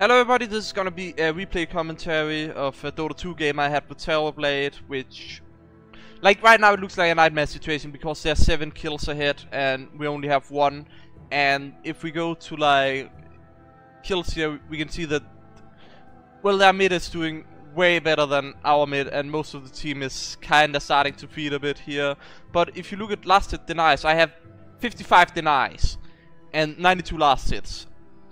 Hello everybody, this is gonna be a replay commentary of a Dota 2 game I had with Terrorblade, which... Like, right now it looks like a nightmare situation because there's 7 kills ahead and we only have 1. And if we go to, like, kills here, we can see that... Well, their mid is doing way better than our mid and most of the team is kinda starting to feed a bit here. But if you look at last hit denies, I have 55 denies and 92 last hits.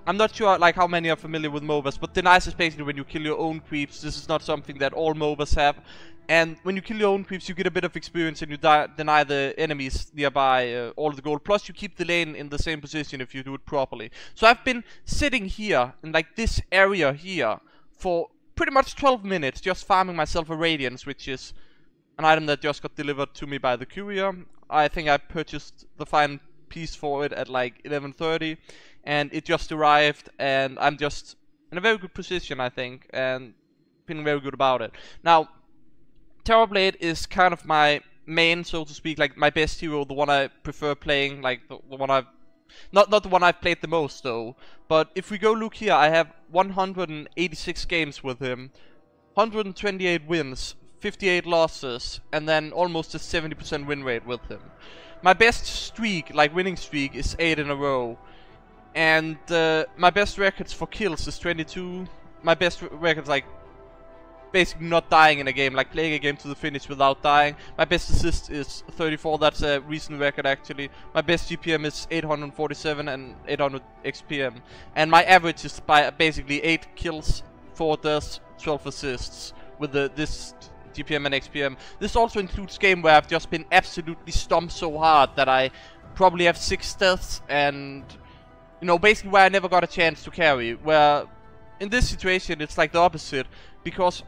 I'm not sure like how many are familiar with MOBAs, but denies is basically when you kill your own creeps. This is not something that all MOBAs have. And when you kill your own creeps, you get a bit of experience and you deny the enemies nearby all the gold. Plus you keep the lane in the same position if you do it properly. So I've been sitting here in like this area here for pretty much 12 minutes just farming myself a Radiance, which is an item that just got delivered to me by the courier. I think I purchased the final piece for it at like 11:30. And it just arrived, and I'm just in a very good position, I think, and feeling very good about it. Now, Terrorblade is kind of my main, so to speak, like my best hero, the one I prefer playing, like the one I've... Not the one I've played the most, though. But if we go look here, I have 186 games with him, 128 wins, 58 losses, and then almost a 70% win rate with him. My best streak, like winning streak, is 8 in a row. And my best records for kills is 22. My best records, like, basically not dying in a game, like playing a game to the finish without dying. My best assist is 34, that's a recent record actually. My best GPM is 847 and 800 XPM. And my average is by basically 8 kills, 4 deaths, 12 assists with this GPM and XPM. This also includes game where I've just been absolutely stomped so hard that I probably have 6 deaths and... You know, basically where I never got a chance to carry. Where, in this situation, it's like the opposite. Because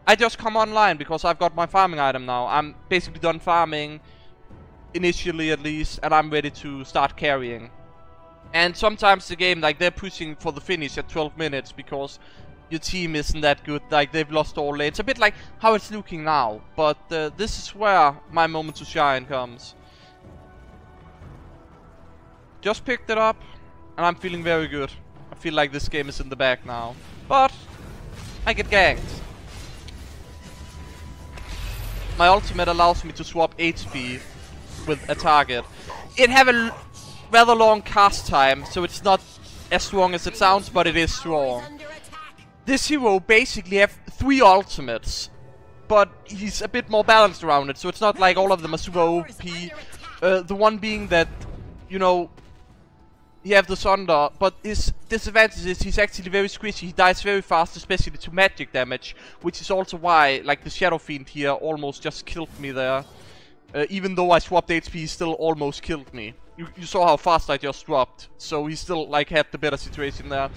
I just come online because I've got my farming item now. I'm basically done farming, initially at least, and I'm ready to start carrying. And sometimes the game, like, they're pushing for the finish at 12 minutes because your team isn't that good. Like, they've lost all lanes. It's a bit like how it's looking now. But this is where my moment to shine comes. Just picked it up, and I'm feeling very good. I feel like this game is in the bag now. But I get ganked. My ultimate allows me to swap HP with a target. It have a rather long cast time, so it's not as strong as it sounds, but it is strong. This hero basically have 3 ultimates, but he's a bit more balanced around it, so it's not like all of them are super OP. The one being that, you know, you have the Sunder, but his disadvantage is he's actually very squishy. He dies very fast, especially to magic damage, which is also why, like, the Shadow Fiend here almost just killed me there. Even though I swapped HP, he still almost killed me. You saw how fast I just dropped, so he still, like, had the better situation there.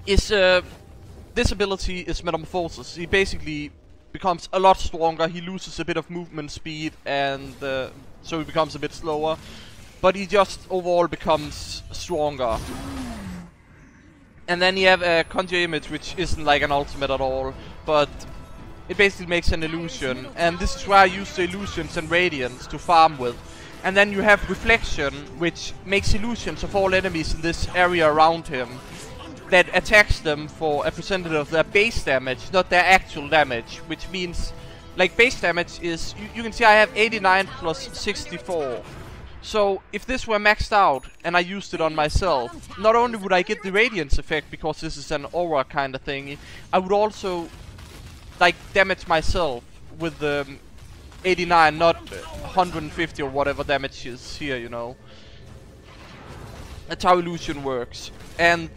This ability is Metamorphosis. He basically becomes a lot stronger, he loses a bit of movement speed, and so he becomes a bit slower. But he just overall becomes stronger. And then you have a Conjure Image, which isn't like an ultimate at all, but it basically makes an illusion. And this is where I use the illusions and radiance to farm with. And then you have Reflection, which makes illusions of all enemies in this area around him, that attacks them for a percentage of their base damage, not their actual damage. Which means, like, base damage is, you can see I have 89 plus 64. So, if this were maxed out, and I used it on myself, not only would I get the Radiance effect, because this is an aura kind of thing, I would also, like, damage myself with the 89, not 150 or whatever damage is here, you know. That's how illusion works. And,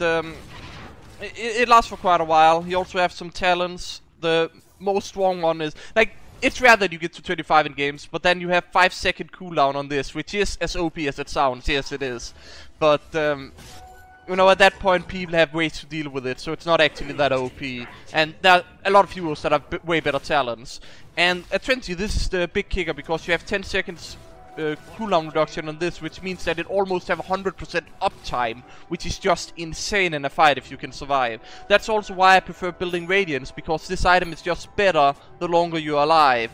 it lasts for quite a while. You also have some talents. The most strong one is, like, it's rare that you get to 25 in games, but then you have 5-second cooldown on this, which is as OP as it sounds. Yes, it is. But, you know, at that point, people have ways to deal with it, so it's not actually that OP. And there are a lot of heroes that have way better talents. And at 20, this is the big kicker, because you have 10 seconds cooldown reduction on this, which means that it almost have 100% uptime, which is just insane in a fight if you can survive. That's also why I prefer building Radiance, because this item is just better the longer you're alive.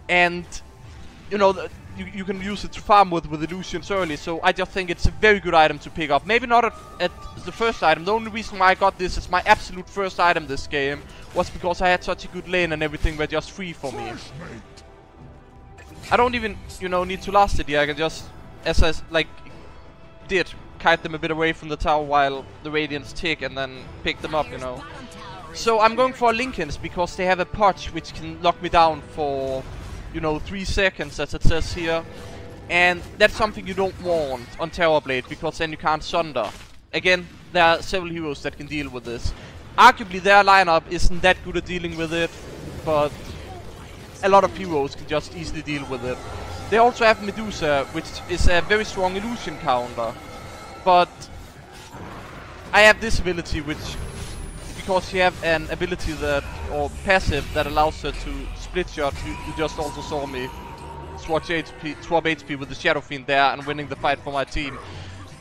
And, you know, you can use it to farm with illusions early, so I just think it's a very good item to pick up. Maybe not at the first item. The only reason why I got this as my absolute first item this game was because I had such a good lane and everything were just free for me. I don't even, you know, need to last it. Yeah, I can just, as I did, kite them a bit away from the tower while the Radiants tick and then pick them up, you know. So I'm going for Linken's because they have a punch which can lock me down for, you know, 3 seconds, as it says here. And that's something you don't want on Terrorblade, because then you can't sunder. Again, there are several heroes that can deal with this. Arguably their lineup isn't that good at dealing with it, but a lot of heroes can just easily deal with it. They also have Medusa, which is a very strong illusion counter. But I have this ability, which, because you have an ability that, or passive, that allows her to split shot. You just also saw me swap HP with the Shadow Fiend there and winning the fight for my team.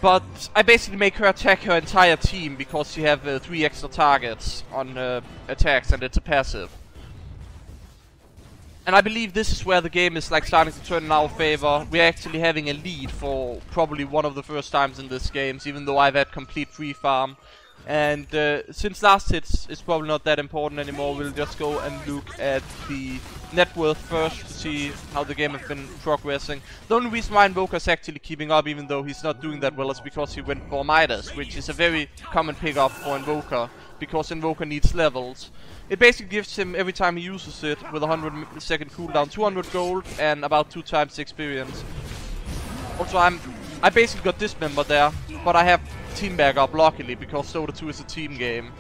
But I basically make her attack her entire team because you have 3 extra targets on attacks, and it's a passive. And I believe this is where the game is like starting to turn in our favor. We're actually having a lead for probably one of the first times in this game, even though I've had complete free farm. And since last hits is probably not that important anymore, we'll just go and look at the net worth first to see how the game has been progressing. The only reason why Invoker's actually keeping up, even though he's not doing that well, is because he went for Midas, which is a very common pickup for Invoker, because Invoker needs levels. It basically gives him, every time he uses it, with a 100-second cooldown, 200 gold and about 2 times experience. Also, I basically got dismembered there, but I have team backup, luckily, because Dota 2 is a team game.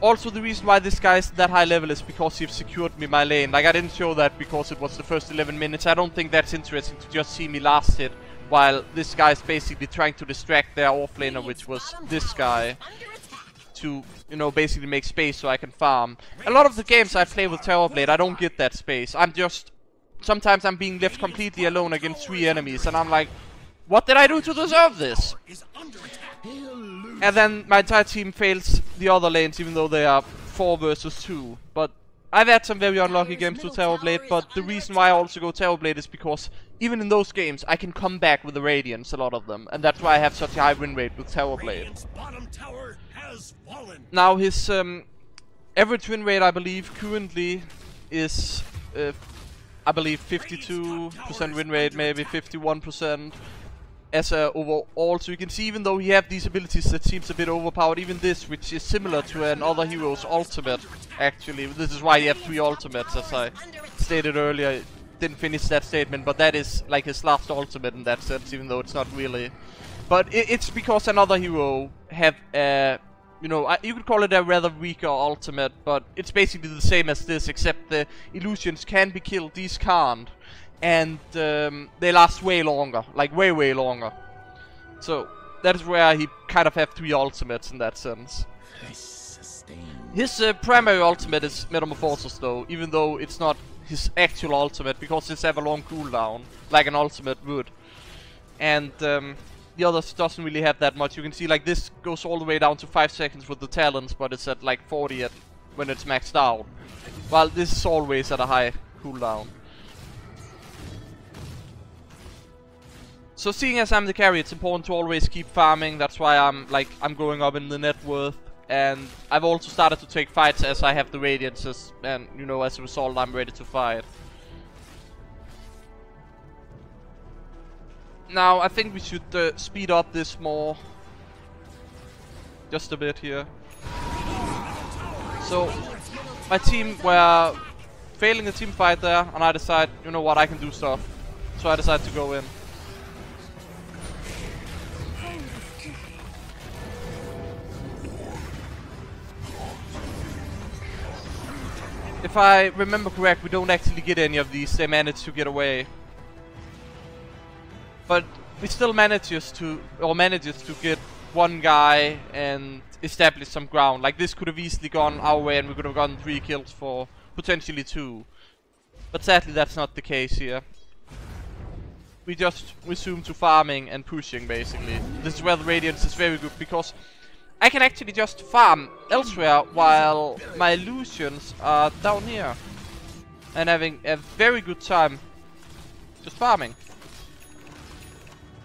Also, the reason why this guy is that high level is because he's secured me my lane. Like, I didn't show that because it was the first 11 minutes. I don't think that's interesting to just see me last hit, while this guy is basically trying to distract their offlaner, which was this guy, to, you know, basically make space so I can farm. A lot of the games I play with Terrorblade, I don't get that space. Sometimes I'm being left completely alone against 3 enemies, and I'm like, what did I do to deserve this? And then my entire team fails the other lanes, even though they are 4 versus 2. But I've had some very unlucky games with Terrorblade, but the reason why I also go Terrorblade is because even in those games, I can come back with the Radiance, a lot of them. And that's why I have such a high win rate with Terrorblade. Now his average win rate, I believe, currently is, I believe, 52% win rate, maybe 51%. As a overall, so you can see, even though he have these abilities that seems a bit overpowered, even this, which is similar to another hero's ultimate, actually. This is why he have 3 ultimates, as I stated earlier. Didn't finish that statement, but that is like his last ultimate in that sense, even though it's not really. But it's because another hero have a, you know, you could call it a rather weaker ultimate, but it's basically the same as this, except the illusions can be killed, these can't. And they last way longer, like way longer. So that is where he kind of have 3 ultimates in that sense. His primary ultimate is Metamorphosis though, even though it's not his actual ultimate, because it's have a long cooldown, like an ultimate would. And the others doesn't really have that much. You can see like this goes all the way down to 5 seconds with the talents, but it's at like 40 when it's maxed out. While this is always at a high cooldown. So seeing as I'm the carry, it's important to always keep farming. That's why I'm going up in the net worth. And I've also started to take fights as I have the Radiances, and you know, as a result I'm ready to fight. Now I think we should speed up this more. Just a bit here. So my team were failing a team fight there, and I decide, you know what, I can do stuff. So I decide to go in. If I remember correct, we don't actually get any of these. They manage to get away. But we still manages to get one guy and establish some ground. Like this could have easily gone our way and we could have gotten 3 kills for potentially 2. But sadly that's not the case here. We just resume to farming and pushing basically. This is where the Radiance is very good, because I can actually just farm elsewhere while my illusions are down here and having a very good time Just farming.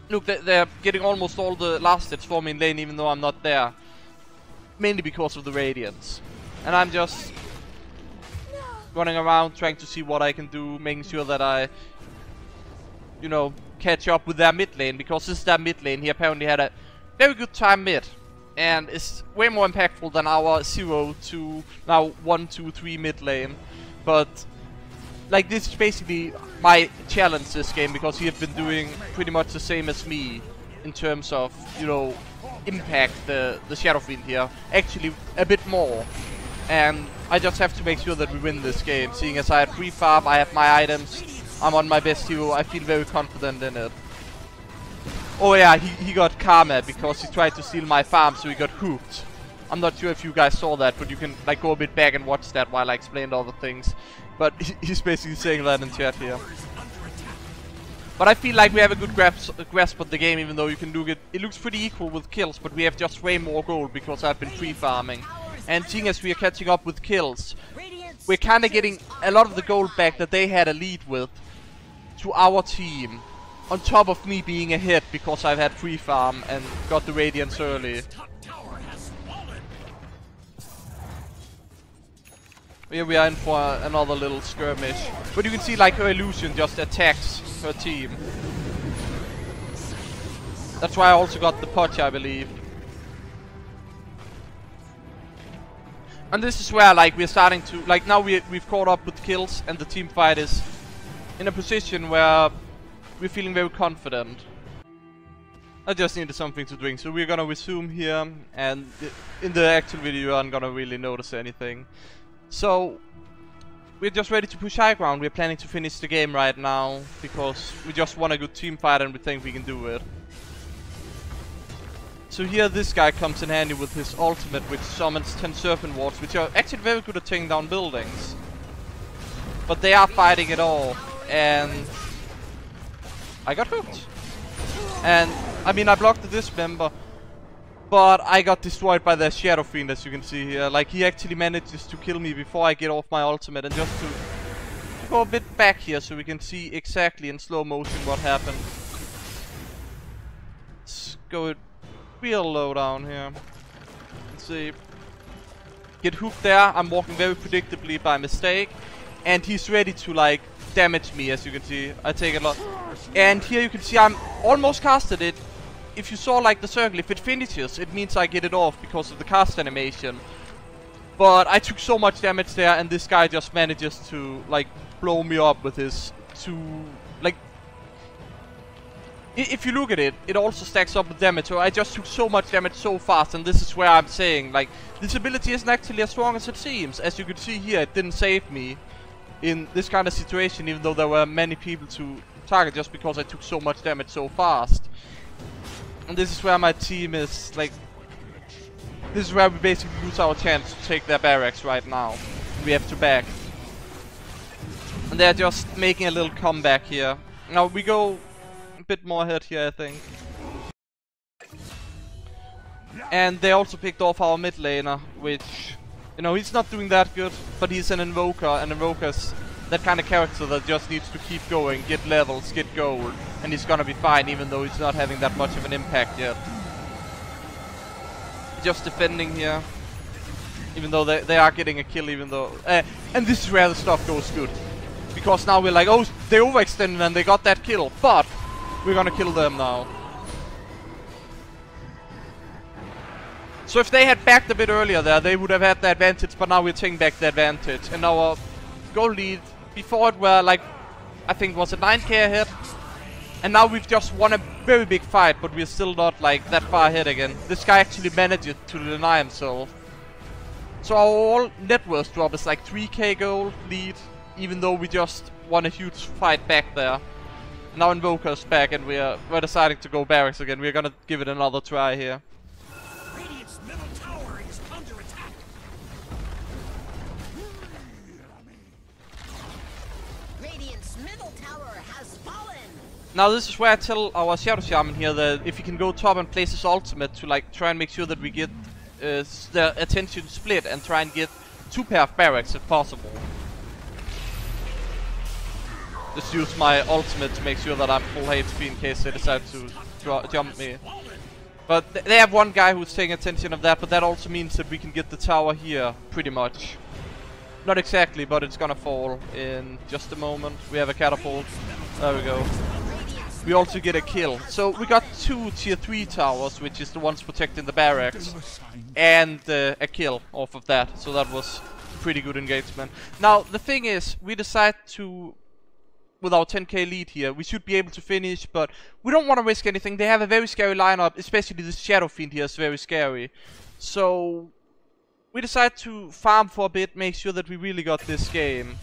Look, they're getting almost all the last hits for me in lane even though I'm not there. Mainly because of the Radiance. And I'm just running around trying to see what I can do, making sure that I, you know, catch up with their mid lane. Because this is their mid lane. He apparently had a very good time mid. And it's way more impactful than our 0 to now 1, 2, 3 mid lane. But like, this is basically my challenge this game, because he has been doing pretty much the same as me in terms of, you know, impact the Shadowfiend here. Actually a bit more. And I just have to make sure that we win this game. Seeing as I have free farm, I have my items, I'm on my best hero, I feel very confident in it. Oh yeah, he got karma because he tried to steal my farm, so he got hooked. I'm not sure if you guys saw that, but you can like go a bit back and watch that while I explained all the things. But he's basically saying that in chat here. But I feel like we have a good grasp of the game, even though you can look at it looks pretty equal with kills, but we have just way more gold because I've been free farming. And seeing as we are catching up with kills, we're kind of getting a lot of the gold back that they had a lead with to our team. On top of me being ahead because I've had free farm and got the Radiance early. Here we are in for another little skirmish. But you can see like her illusion just attacks her team. That's why I also got the Poch, I believe. And this is where like we're starting to, like now we've caught up with kills and the team fight is in a position where we're feeling very confident. I just needed something to drink, so we're gonna resume here, and in the actual video you aren't gonna really notice anything. So, we're just ready to push high ground. We're planning to finish the game right now, because we just want a good team fight and we think we can do it. So here this guy comes in handy with his ultimate, which summons 10 serpent wards, which are actually very good at taking down buildings. But they are fighting it all, and I got hooked. And I mean, I blocked the dismember, but I got destroyed by their Shadowfiend, as you can see here. Like, he actually manages to kill me before I get off my ultimate. And just to go a bit back here so we can see exactly in slow motion what happened. Let's go real low down here. Let's see. Get hooked there. I'm walking very predictably by mistake. And he's ready to, like, damage me, as you can see. I take a lot. And here you can see I'm almost casted it. If you saw like the circle, if it finishes, it means I get it off because of the cast animation. But I took so much damage there, and this guy just manages to like blow me up with his like. If you look at it, it also stacks up with damage. So I just took so much damage so fast, and this is where I'm saying like this ability isn't actually as strong as it seems. As you can see here, it didn't save me in this kind of situation, even though there were many people to target, just because I took so much damage so fast. And this is where my team is, like, this is where we basically lose our chance to take their barracks right now. We have to back. And they're just making a little comeback here. Now we go a bit more ahead here, I think. And they also picked off our mid laner, which, you know, he's not doing that good, but he's an invoker, and invoker's that kind of character that just needs to keep going, get levels, get gold, and he's gonna be fine even though he's not having that much of an impact yet. Just defending here, even though they are getting a kill, even though... and this is where the stuff goes good. Because now we're like, oh, they overextended and they got that kill, but we're gonna kill them now. So if they had backed a bit earlier there, they would have had the advantage, but now we're taking back the advantage. And our goal lead before it were like, I think was it 9k ahead? And now we've just won a very big fight, but we're still not like that far ahead again. This guy actually managed to deny himself. So our all net worth drop is like 3k gold lead, even though we just won a huge fight back there. Now Invoker's back and we're deciding to go barracks again. We're gonna give it another try here. Radiant's middle tower is under attack. Radiant's middle tower has fallen. Now this is where I tell our Shadow Shaman here that if he can go top and place his ultimate to like try and make sure that we get the attention split and try and get 2 pair of barracks if possible. just use my ultimate to make sure that I'm full HP in case they decide to jump me. But they have one guy who's taking attention of that, but that also means that we can get the tower here, pretty much. Not exactly, but it's gonna fall in just a moment. We have a catapult. There we go. We also get a kill. So we got 2 tier 3 towers, which is the ones protecting the barracks. And a kill off of that. So that was pretty good engagement. Now, the thing is, we decide to... With our 10k lead here, we should be able to finish, but we don't want to risk anything. They have a very scary lineup, especially the Shadow Fiend here is very scary. So we decide to farm for a bit, make sure that we really got this game.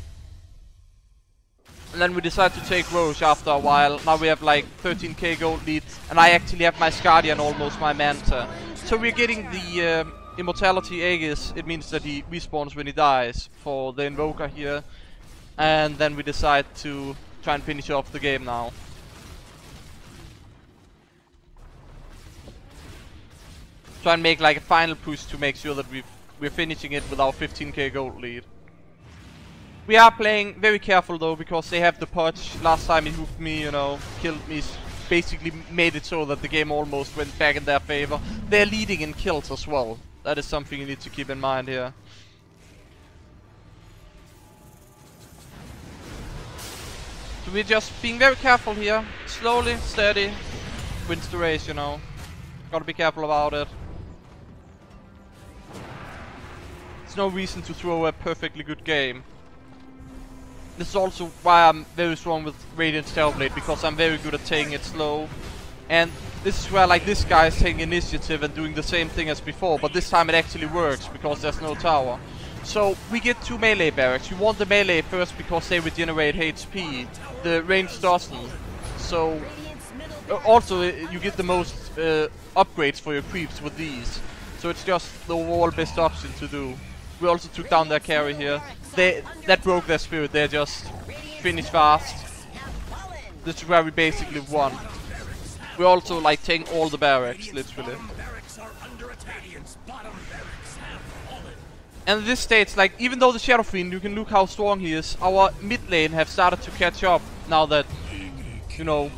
And then we decide to take Roche after a while. Now we have like 13k gold lead, and I actually have my Scardia and almost my Manta. So we're getting the Immortality Aegis. It means that he respawns when he dies for the Invoker here. And then we decide to try and finish off the game now. Try and make like a final push to make sure that we're finishing it with our 15k gold lead. We are playing very careful though, because they have the punch. Last time he hooked me, you know, killed me, basically made it so that the game almost went back in their favor. They're leading in kills as well. That is something you need to keep in mind here. So we're just being very careful here. Slowly, steady. Wins the race, you know. Gotta be careful about it. There's no reason to throw a perfectly good game. This is also why I'm very strong with Radiant's Terrorblade, because I'm very good at taking it slow. And this is where like this guy is taking initiative and doing the same thing as before, but this time it actually works because there's no tower. So we get 2 melee barracks. You want the melee first because they regenerate HP. The range doesn't. So also you get the most upgrades for your creeps with these. So it's just the overall best option to do. We also took down their carry here. That broke their spirit. They just finished fast. This is where we basically won. We also like taking all the barracks, literally. And this stage, like, even though the Shadow Fiend, you can look how strong he is, our mid lane have started to catch up now that, you know,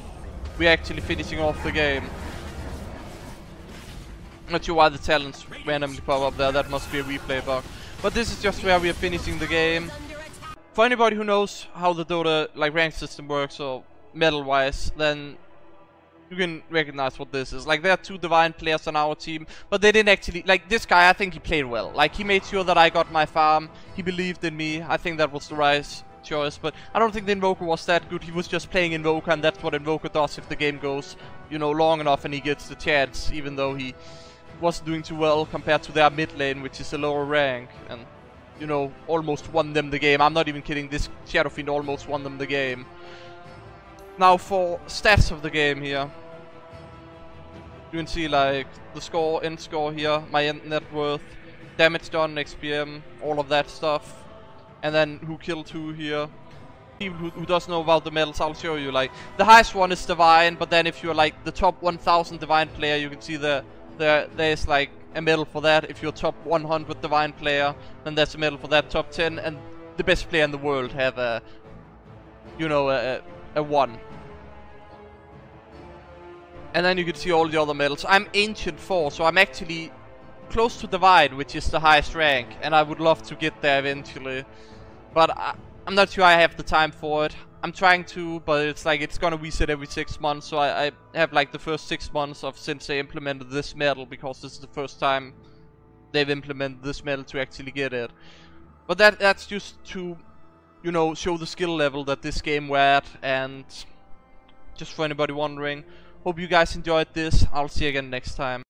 we're actually finishing off the game. Not sure why the talents randomly pop up there, that must be a replay bug. But this is just where we are finishing the game. For anybody who knows how the Dota, like, rank system works, or medal-wise, then you can recognize what this is. Like, there are 2 divine players on our team, but they didn't actually... Like, this guy, I think he played well. Like, he made sure that I got my farm. He believed in me. I think that was the right choice, but I don't think the Invoker was that good. He was just playing Invoker, and that's what Invoker does if the game goes, you know, long enough and he gets the chance, even though he wasn't doing too well compared to their mid lane, which is a lower rank, and, you know, almost won them the game. I'm not even kidding. This Shadow Fiend almost won them the game. Now for stats of the game here, you can see like the score, end score here, my end net worth, damage done, XPM, all of that stuff, and then who killed who here. People who doesn't know about the medals, I'll show you. Like the highest one is divine, but then if you're like the top 1000 divine player, you can see there's like a medal for that. If you're top 100 divine player, then there's a medal for that. Top 10, and the best player in the world have a, you know, a 1. And then you can see all the other medals. I'm Ancient 4, so I'm actually close to Divine, which is the highest rank. And I would love to get there eventually. But I'm not sure I have the time for it. I'm trying to, but it's like it's gonna reset every 6 months. So I have like the first 6 months of since they implemented this medal, because this is the first time they've implemented this medal to actually get it. But that's just to, you know, show the skill level that this game we're at. And just for anybody wondering, hope you guys enjoyed this. I'll see you again next time.